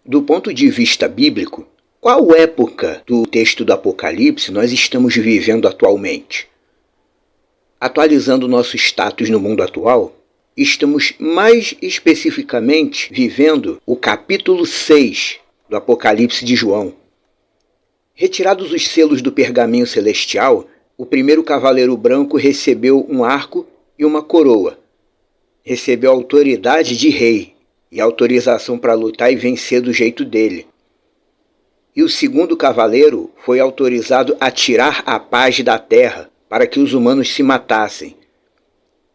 Do ponto de vista bíblico, qual época do texto do Apocalipse nós estamos vivendo atualmente? Atualizando nosso status no mundo atual, estamos mais especificamente vivendo o capítulo 6 do Apocalipse de João. Retirados os selos do pergaminho celestial, o primeiro cavaleiro branco recebeu um arco e uma coroa. Recebeu autoridade de rei e autorização para lutar e vencer do jeito dele. E o segundo cavaleiro foi autorizado a tirar a paz da terra para que os humanos se matassem.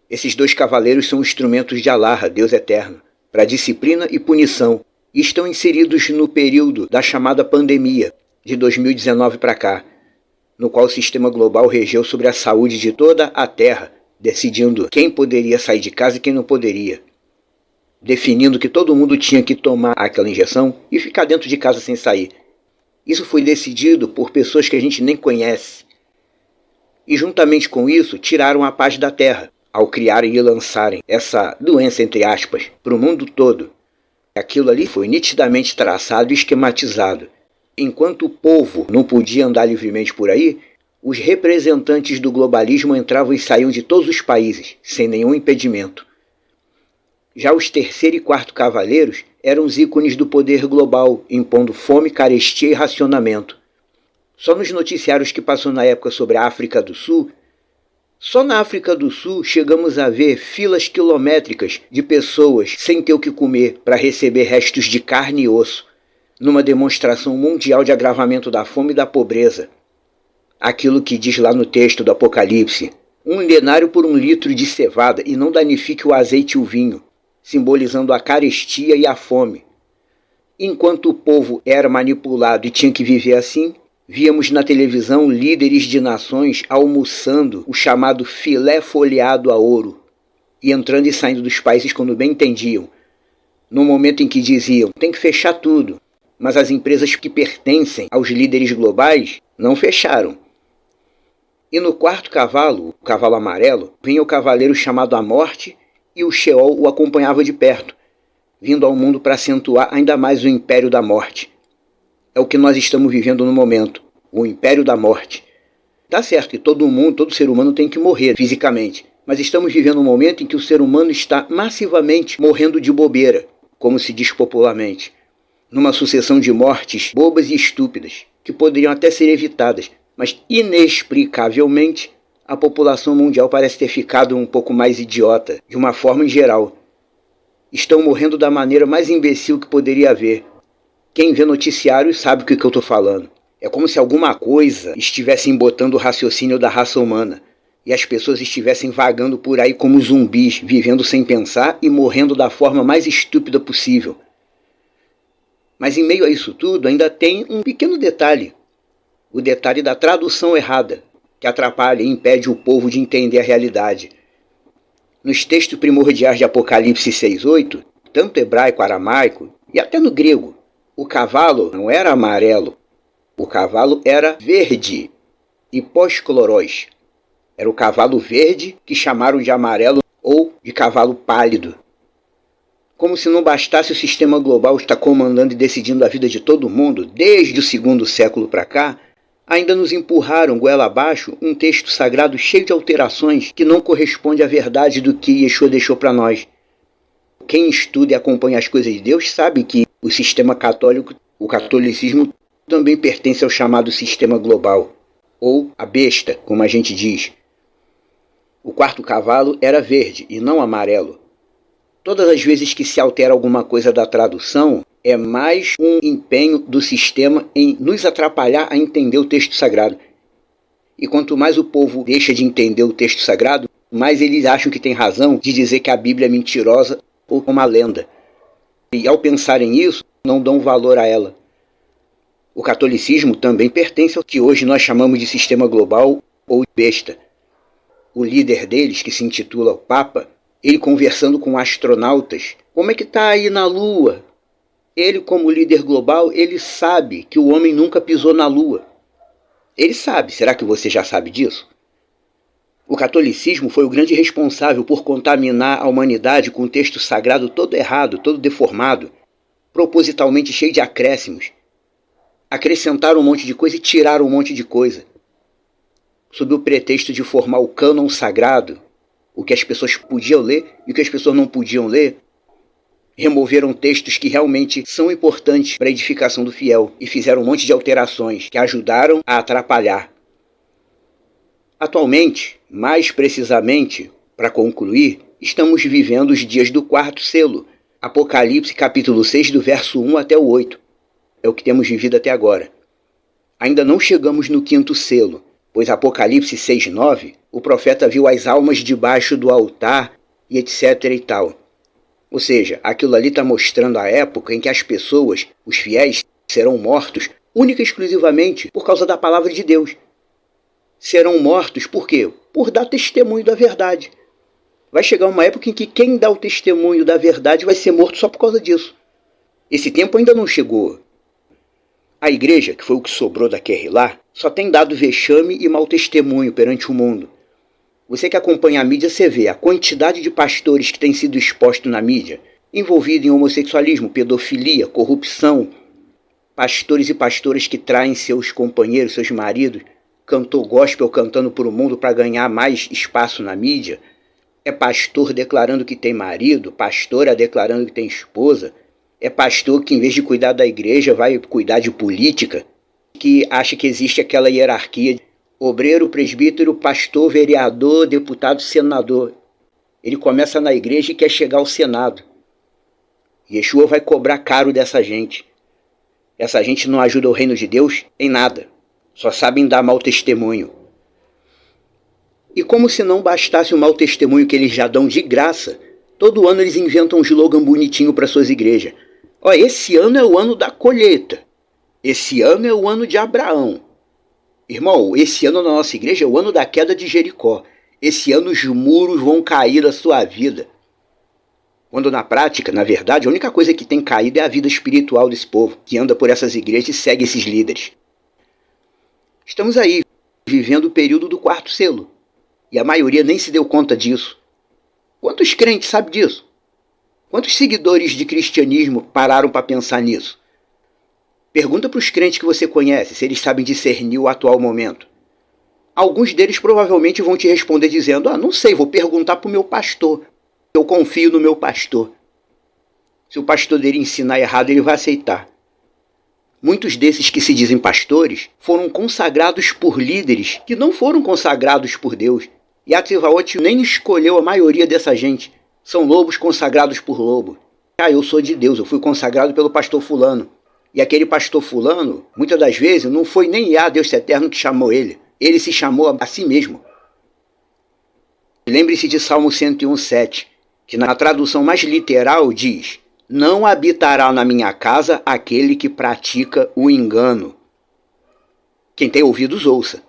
Esses dois cavaleiros são instrumentos de Allah, Deus Eterno, para disciplina e punição, e estão inseridos no período da chamada pandemia, de 2019 para cá, no qual o sistema global regeu sobre a saúde de toda a Terra, decidindo quem poderia sair de casa e quem não poderia, definindo que todo mundo tinha que tomar aquela injeção e ficar dentro de casa sem sair. Isso foi decidido por pessoas que a gente nem conhece. E juntamente com isso, tiraram a paz da Terra, ao criarem e lançarem essa doença, entre aspas, para o mundo todo. Aquilo ali foi nitidamente traçado e esquematizado. Enquanto o povo não podia andar livremente por aí, os representantes do globalismo entravam e saíam de todos os países, sem nenhum impedimento. Já os terceiro e quarto cavaleiros eram os ícones do poder global, impondo fome, carestia e racionamento. Só nos noticiários que passou na época sobre a África do Sul, só na África do Sul chegamos a ver filas quilométricas de pessoas sem ter o que comer para receber restos de carne e osso, numa demonstração mundial de agravamento da fome e da pobreza. Aquilo que diz lá no texto do Apocalipse, 1 denário por 1 litro de cevada, e não danifique o azeite e o vinho, simbolizando a carestia e a fome. Enquanto o povo era manipulado e tinha que viver assim, víamos na televisão líderes de nações almoçando o chamado filé folheado a ouro, e entrando e saindo dos países quando bem entendiam, no momento em que diziam, tem que fechar tudo, mas as empresas que pertencem aos líderes globais não fecharam. E no quarto cavalo, o cavalo amarelo, vinha o cavaleiro chamado a Morte, e o Sheol o acompanhava de perto, vindo ao mundo para acentuar ainda mais o Império da Morte. É o que nós estamos vivendo no momento, o Império da Morte. Tá certo que todo mundo, todo ser humano tem que morrer fisicamente, mas estamos vivendo um momento em que o ser humano está massivamente morrendo de bobeira, como se diz popularmente, numa sucessão de mortes bobas e estúpidas, que poderiam até ser evitadas, mas inexplicavelmente a população mundial parece ter ficado um pouco mais idiota, de uma forma em geral. Estão morrendo da maneira mais imbecil que poderia haver. Quem vê noticiários sabe o que eu estou falando. É como se alguma coisa estivesse embotando o raciocínio da raça humana, e as pessoas estivessem vagando por aí como zumbis, vivendo sem pensar e morrendo da forma mais estúpida possível. Mas em meio a isso tudo ainda tem um pequeno detalhe. O detalhe da tradução errada, que atrapalha e impede o povo de entender a realidade. Nos textos primordiais de Apocalipse 6:8, tanto hebraico, aramaico e até no grego, o cavalo não era amarelo, o cavalo era verde, hipóscloros. Era o cavalo verde que chamaram de amarelo ou de cavalo pálido. Como se não bastasse o sistema global estar comandando e decidindo a vida de todo mundo desde o 2º século para cá, ainda nos empurraram goela abaixo um texto sagrado cheio de alterações que não corresponde à verdade do que Yeshua deixou para nós. Quem estuda e acompanha as coisas de Deus sabe que o sistema católico, o catolicismo, também pertence ao chamado sistema global, ou a besta, como a gente diz. O quarto cavalo era verde e não amarelo. Todas as vezes que se altera alguma coisa da tradução, é mais um empenho do sistema em nos atrapalhar a entender o texto sagrado. E quanto mais o povo deixa de entender o texto sagrado, mais eles acham que tem razão de dizer que a Bíblia é mentirosa ou uma lenda. E ao pensarem isso, não dão valor a ela. O catolicismo também pertence ao que hoje nós chamamos de sistema global ou besta. O líder deles, que se intitula o Papa, ele conversando com astronautas, como é que está aí na Lua? Ele, como líder global, ele sabe que o homem nunca pisou na Lua. Ele sabe, será que você já sabe disso? O catolicismo foi o grande responsável por contaminar a humanidade com o texto sagrado todo errado, todo deformado. propositalmente cheio de acréscimos. Acrescentaram um monte de coisa e tiraram um monte de coisa, sob o pretexto de formar o cânon sagrado, o que as pessoas podiam ler e o que as pessoas não podiam ler. Removeram textos que realmente são importantes para a edificação do fiel e fizeram um monte de alterações que ajudaram a atrapalhar. Atualmente, mais precisamente, para concluir, estamos vivendo os dias do quarto selo, Apocalipse capítulo 6, do verso 1 até o 8. É o que temos vivido até agora. Ainda não chegamos no quinto selo, pois Apocalipse 6, 9, o profeta viu as almas debaixo do altar e etc e tal. Ou seja, aquilo ali está mostrando a época em que as pessoas, os fiéis, serão mortos única e exclusivamente por causa da palavra de Deus. Serão mortos por quê? Por dar testemunho da verdade. Vai chegar uma época em que quem dá o testemunho da verdade vai ser morto só por causa disso. Esse tempo ainda não chegou. A igreja, que foi o que sobrou daquele lá, só tem dado vexame e mau testemunho perante o mundo. Você que acompanha a mídia, você vê a quantidade de pastores que têm sido expostos na mídia, envolvidos em homossexualismo, pedofilia, corrupção, pastores e pastoras que traem seus companheiros, seus maridos, cantor gospel cantando para o mundo para ganhar mais espaço na mídia, é pastor declarando que tem marido, pastora declarando que tem esposa, é pastor que em vez de cuidar da igreja vai cuidar de política, que acha que existe aquela hierarquia de obreiro, presbítero, pastor, vereador, deputado, senador. Ele começa na igreja e quer chegar ao Senado. Yeshua vai cobrar caro dessa gente. Essa gente não ajuda o reino de Deus em nada. Só sabem dar mau testemunho. E como se não bastasse o mau testemunho que eles já dão de graça, todo ano eles inventam um slogan bonitinho para suas igrejas. Ó, esse ano é o ano da colheita. Esse ano é o ano de Abraão. Irmão, esse ano na nossa igreja é o ano da queda de Jericó. Esse ano os muros vão cair da sua vida. Quando na prática, na verdade, a única coisa que tem caído é a vida espiritual desse povo, que anda por essas igrejas e segue esses líderes. Estamos aí, vivendo o período do quarto selo. E a maioria nem se deu conta disso. Quantos crentes sabem disso? Quantos seguidores de cristianismo pararam para pensar nisso? Pergunta para os crentes que você conhece se eles sabem discernir o atual momento. Alguns deles provavelmente vão te responder dizendo: não sei, vou perguntar para o meu pastor. Eu confio no meu pastor. Se o pastor dele ensinar errado, ele vai aceitar. Muitos desses que se dizem pastores foram consagrados por líderes que não foram consagrados por Deus. E a Tzivaot nem escolheu a maioria dessa gente. São lobos consagrados por lobo. Eu sou de Deus, eu fui consagrado pelo pastor fulano. E aquele pastor fulano, muitas das vezes, não foi nem Deus Eterno que chamou ele. Ele se chamou a si mesmo. Lembre-se de Salmo 101:7, que na tradução mais literal diz: não habitará na minha casa aquele que pratica o engano. Quem tem ouvidos, ouça.